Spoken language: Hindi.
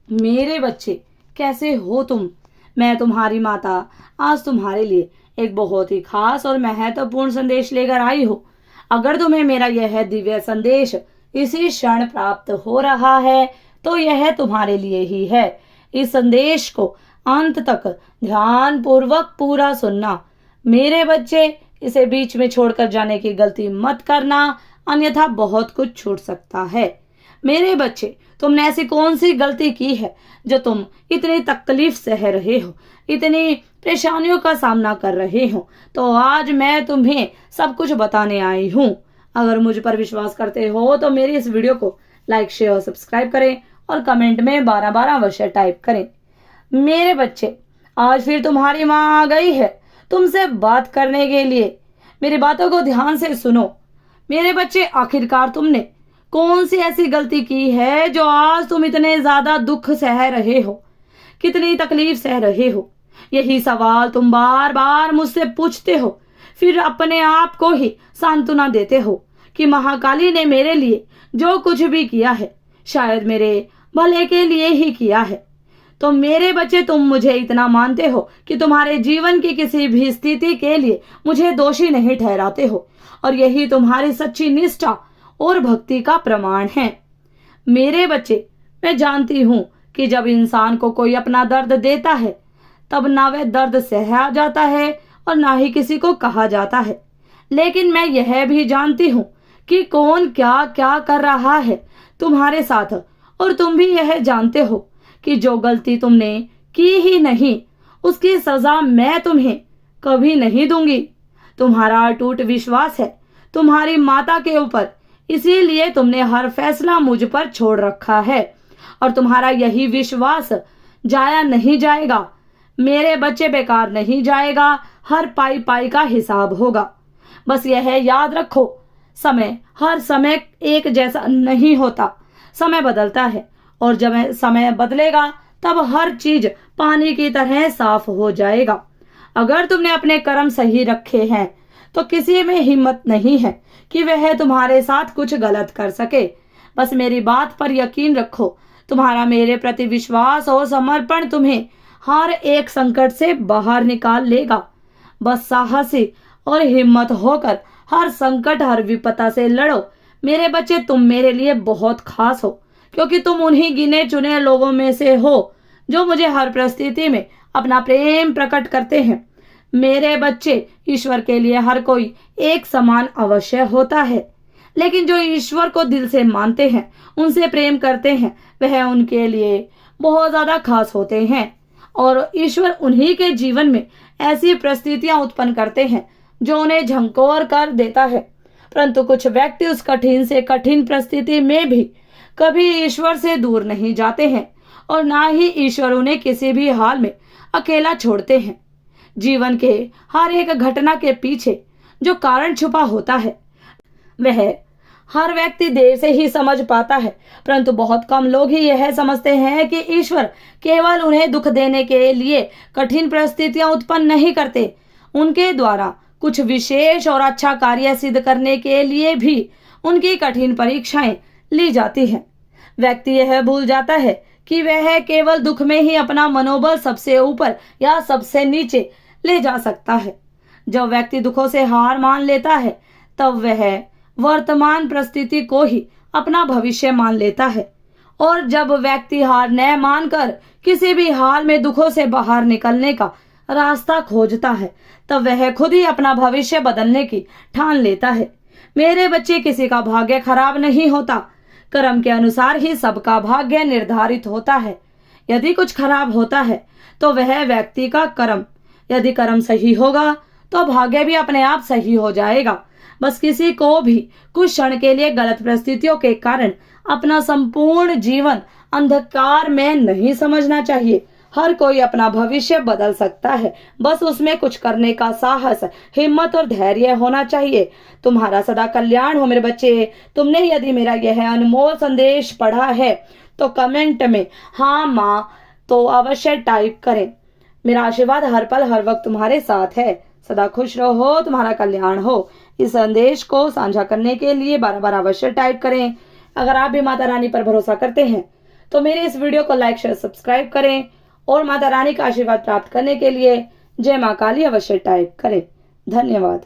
मेरे बच्चे, कैसे हो तुम? मैं तुम्हारी माता आज तुम्हारे लिए एक बहुत ही खास और महत्वपूर्ण संदेश लेकर आई हूँ। अगर तुम्हें मेरा यह दिव्य संदेश इसी क्षण प्राप्त हो रहा है तो यह तुम्हारे लिए ही है। इस संदेश को अंत तक ध्यान पूर्वक पूरा सुनना। मेरे बच्चे, इसे बीच में छोड़कर जाने की गलती मत करना, अन्यथा बहुत कुछ छूट सकता है। मेरे बच्चे, तुमने ऐसी कौन सी गलती की है जो तुम इतनी तकलीफ सह रहे हो, इतनी परेशानियों का सामना कर रहे हो? तो आज मैं तुम्हें सब कुछ बताने आई हूँ। अगर मुझ पर विश्वास करते हो तो मेरी इस वीडियो को लाइक, शेयर और सब्सक्राइब करें और कमेंट में 12-12 अवश्य टाइप करें। मेरे बच्चे, आज फिर तुम्हारी माँ आ गई है तुमसे बात करने के लिए। मेरी बातों को ध्यान से सुनो। मेरे बच्चे, आखिरकार तुमने कौन सी ऐसी गलती की है जो आज तुम इतने ज्यादा दुख सह रहे हो, कितनी तकलीफ सह रहे हो? यही सवाल तुम बार बार मुझसे पूछते हो, फिर अपने आप को ही सांत्वना देते हो कि महाकाली ने मेरे लिए जो कुछ भी किया है शायद मेरे भले के लिए ही किया है। तो मेरे बच्चे, तुम मुझे इतना मानते हो कि तुम्हारे जीवन की किसी भी स्थिति के लिए मुझे दोषी नहीं ठहराते हो, और यही तुम्हारी सच्ची निष्ठा और भक्ति का प्रमाण है। मेरे बच्चे, मैं जानती हूँ कि जब इंसान को कोई अपना दर्द देता है तब ना वह दर्द सहा जाता है और ना ही किसी को कहा जाता है। लेकिन मैं यह भी जानती हूँ कि कौन क्या क्या कर रहा है तुम्हारे साथ, और तुम भी यह जानते हो कि जो गलती तुमने की ही नहीं उसकी सजा मैं तुम्हें कभी नहीं दूंगी। तुम्हारा अटूट विश्वास है तुम्हारी माता के ऊपर, इसीलिए तुमने हर फैसला मुझ पर छोड़ रखा है, और तुम्हारा यही विश्वास जाया नहीं जाएगा। मेरे बच्चे, बेकार नहीं जाएगा। हर पाई पाई का हिसाब होगा। बस यह याद रखो, हर समय एक जैसा नहीं होता। समय बदलता है, और जब समय बदलेगा तब हर चीज पानी की तरह साफ हो जाएगा। अगर तुमने अपने कर्म सही रखे हैं तो किसी में हिम्मत नहीं है कि वह तुम्हारे साथ कुछ गलत कर सके। बस मेरी बात पर यकीन रखो। तुम्हारा मेरे प्रति विश्वास और समर्पण तुम्हें हर एक संकट से बाहर निकाल लेगा। बस साहसी और हिम्मत होकर हर संकट, हर विपदा से लड़ो। मेरे बच्चे, तुम मेरे लिए बहुत खास हो, क्योंकि तुम उन्हीं गिने चुने लोगों में से हो जो मुझे हर परिस्थिति में अपना प्रेम प्रकट करते हैं। मेरे बच्चे, ईश्वर के लिए हर कोई एक समान अवश्य होता है, लेकिन जो ईश्वर को दिल से मानते हैं, उनसे प्रेम करते हैं, वह उनके लिए बहुत ज्यादा खास होते हैं। और ईश्वर उन्हीं के जीवन में ऐसी परिस्थितियां उत्पन्न करते हैं जो उन्हें झंकोर कर देता है। परंतु कुछ व्यक्ति उस कठिन से कठिन परिस्थिति में भी कभी ईश्वर से दूर नहीं जाते हैं, और ना ही ईश्वर उन्हें किसी भी हाल में अकेला छोड़ते हैं। जीवन के हर एक घटना के पीछे जो कारण छुपा होता है वह हर व्यक्ति देर से ही समझ पाता है, परंतु बहुत कम लोग ही यह समझते हैं कि ईश्वर केवल उन्हें दुख देने के लिए कठिन परिस्थितियां उत्पन्न नहीं करते। उनके द्वारा कुछ विशेष और अच्छा कार्य सिद्ध करने के लिए भी उनकी कठिन परीक्षाएं ली जाती हैं। व्यक्ति यह भूल जाता है कि वह केवल दुख में ही अपना मनोबल सबसे ऊपर या सबसे नीचे ले जा सकता है। जब व्यक्ति दुखों से हार मान लेता है तब वह वर्तमान परिस्थिति को ही अपना भविष्य मान लेता है, और जब व्यक्ति हार न मानकर किसी भी हाल में दुखों से बाहर निकलने का रास्ता खोजता है तब वह खुद ही अपना भविष्य बदलने की ठान लेता है। मेरे बच्चे, किसी का भाग्य खराब नहीं होता। कर्म के अनुसार ही सबका भाग्य निर्धारित होता है। यदि कुछ खराब होता है तो वह व्यक्ति का कर्म, यदि कर्म सही होगा तो भाग्य भी अपने आप सही हो जाएगा। बस किसी को भी कुछ क्षण के लिए गलत परिस्थितियों के कारण अपना संपूर्ण जीवन अंधकार में नहीं समझना चाहिए। हर कोई अपना भविष्य बदल सकता है, बस उसमें कुछ करने का साहस, हिम्मत और धैर्य होना चाहिए। तुम्हारा सदा कल्याण हो मेरे बच्चे। तुमने यदि मेरा यह अनमोल संदेश पढ़ा है तो कमेंट में हाँ माँ तो अवश्य टाइप करें। मेरा आशीर्वाद हर पल हर वक्त तुम्हारे साथ है। सदा खुश रहो, तुम्हारा कल्याण हो। इस संदेश को साझा करने के लिए 12-12 अवश्य टाइप करें। अगर आप भी माता रानी पर भरोसा करते हैं तो मेरे इस वीडियो को लाइक शेयर सब्सक्राइब करें और माता रानी का आशीर्वाद प्राप्त करने के लिए जय माँ काली अवश्य टाइप करें। धन्यवाद।